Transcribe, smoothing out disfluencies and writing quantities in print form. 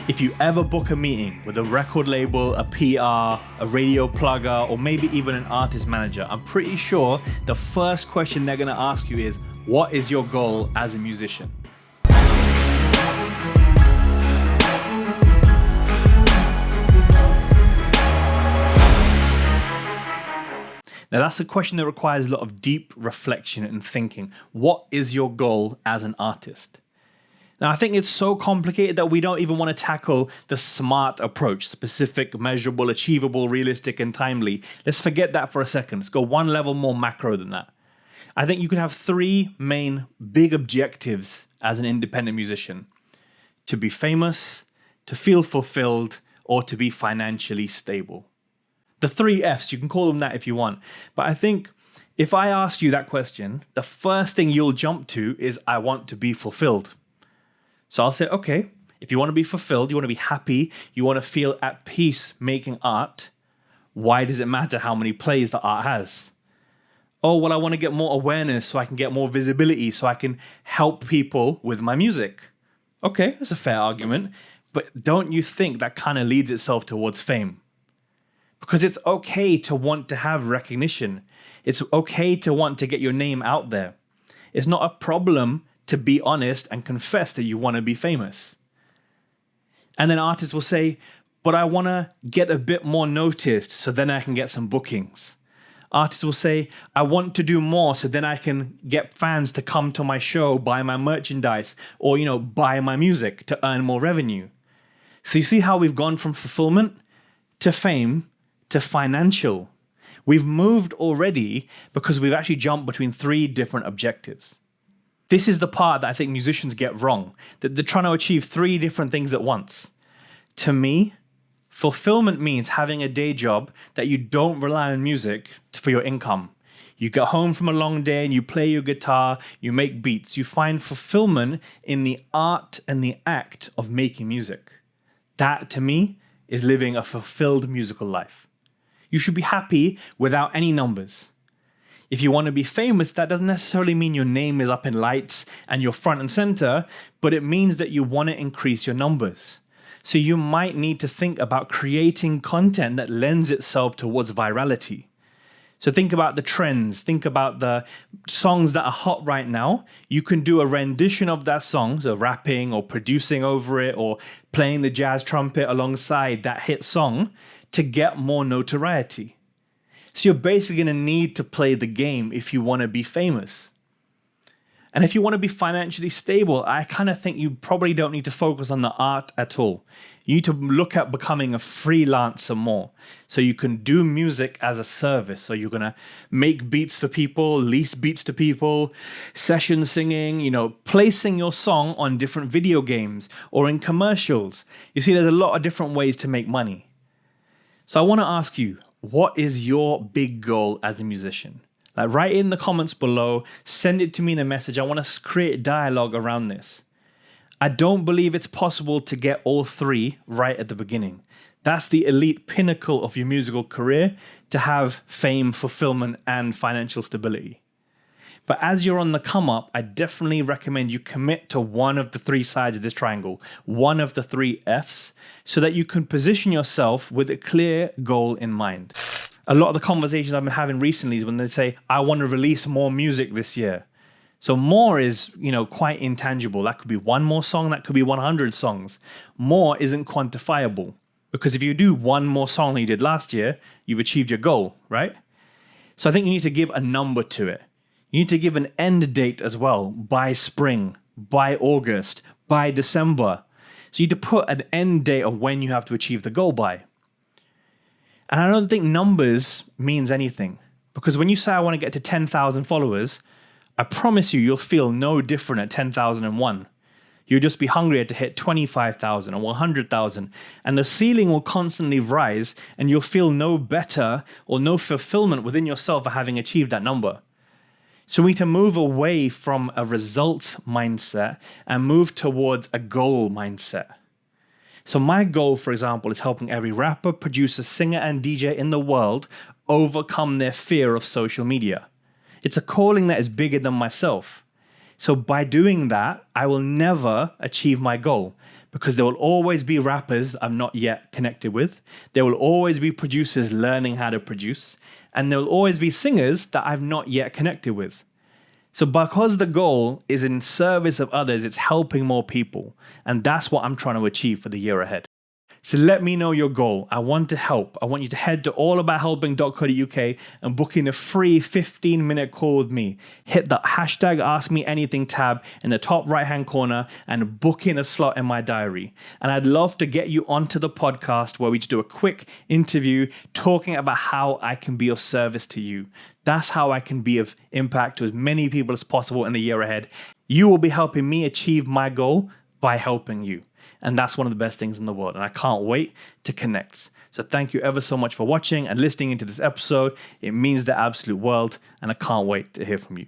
If you ever book a meeting with a record label, a PR, a radio plugger, or maybe even an artist manager, I'm pretty sure the first question they're gonna ask you is, what is your goal as a musician? Now that's a question that requires a lot of deep reflection and thinking. What is your goal as an artist? Now, I think it's so complicated that we don't even want to tackle the SMART approach: specific, measurable, achievable, realistic, and timely. Let's forget that for a second. Let's go one level more macro than that. I think you can have three main big objectives as an independent musician: to be famous, to feel fulfilled, or to be financially stable. The three Fs, you can call them that if you want. But I think if I ask you that question, the first thing you'll jump to is, I want to be fulfilled. So I'll say, okay, if you want to be fulfilled, you want to be happy, you want to feel at peace making art, why does it matter how many plays the art has? Oh, well, I want to get more awareness so I can get more visibility, so I can help people with my music. Okay, that's a fair argument, but don't you think that kind of leads itself towards fame? Because it's okay to want to have recognition. It's okay to want to get your name out there. It's not a problem to be honest and confess that you want to be famous. And then artists will say, but I want to get a bit more noticed so then I can get some bookings. Artists will say, I want to do more so then I can get fans to come to my show, buy my merchandise, or, buy my music to earn more revenue. So you see how we've gone from fulfillment to fame to financial. We've moved already because we've actually jumped between three different objectives. This is the part that I think musicians get wrong, that they're trying to achieve three different things at once. To me, fulfillment means having a day job that you don't rely on music for your income. You get home from a long day and you play your guitar, you make beats. You find fulfillment in the art and the act of making music. That, to me, is living a fulfilled musical life. You should be happy without any numbers. If you want to be famous, that doesn't necessarily mean your name is up in lights and you're front and center, but it means that you want to increase your numbers. So you might need to think about creating content that lends itself towards virality. So think about the trends, think about the songs that are hot right now. You can do a rendition of that song, so rapping or producing over it or playing the jazz trumpet alongside that hit song to get more notoriety. So you're basically going to need to play the game if you want to be famous. And if you want to be financially stable, I kind of think you probably don't need to focus on the art at all. You need to look at becoming a freelancer more. So you can do music as a service. So you're going to make beats for people, lease beats to people, session singing, placing your song on different video games or in commercials. You see, there's a lot of different ways to make money. So I want to ask you, what is your big goal as a musician? Write in the comments below, send it to me in a message. I want to create dialogue around this. I don't believe it's possible to get all three right at the beginning. That's the elite pinnacle of your musical career, to have fame, fulfillment, and financial stability. But as you're on the come up, I definitely recommend you commit to one of the three sides of this triangle, one of the three Fs, so that you can position yourself with a clear goal in mind. A lot of the conversations I've been having recently is when they say, I want to release more music this year. So more is, quite intangible. That could be one more song, that could be 100 songs. More isn't quantifiable, because if you do one more song than you did last year, you've achieved your goal, right? So I think you need to give a number to it. You need to give an end date as well, by spring, by August, by December. So you need to put an end date of when you have to achieve the goal by. And I don't think numbers means anything, because when you say I want to get to 10,000 followers, I promise you, you'll feel no different at 10,001. You'll just be hungrier to hit 25,000 or 100,000, and the ceiling will constantly rise, and you'll feel no better or no fulfillment within yourself for having achieved that number. So we need to move away from a results mindset and move towards a goal mindset. So my goal, for example, is helping every rapper, producer, singer, and DJ in the world overcome their fear of social media. It's a calling that is bigger than myself. So by doing that, I will never achieve my goal, because there will always be rappers I'm not yet connected with. There will always be producers learning how to produce. And there will always be singers that I've not yet connected with. So because the goal is in service of others, it's helping more people. And that's what I'm trying to achieve for the year ahead. So let me know your goal. I want to help. I want you to head to allabouthelping.co.uk and book in a free 15-minute call with me. Hit the hashtag AskMeAnything tab in the top right-hand corner and book in a slot in my diary. And I'd love to get you onto the podcast where we just do a quick interview talking about how I can be of service to you. That's how I can be of impact to as many people as possible in the year ahead. You will be helping me achieve my goal by helping you. And that's one of the best things in the world. And I can't wait to connect. So thank you ever so much for watching and listening into this episode. It means the absolute world. And I can't wait to hear from you.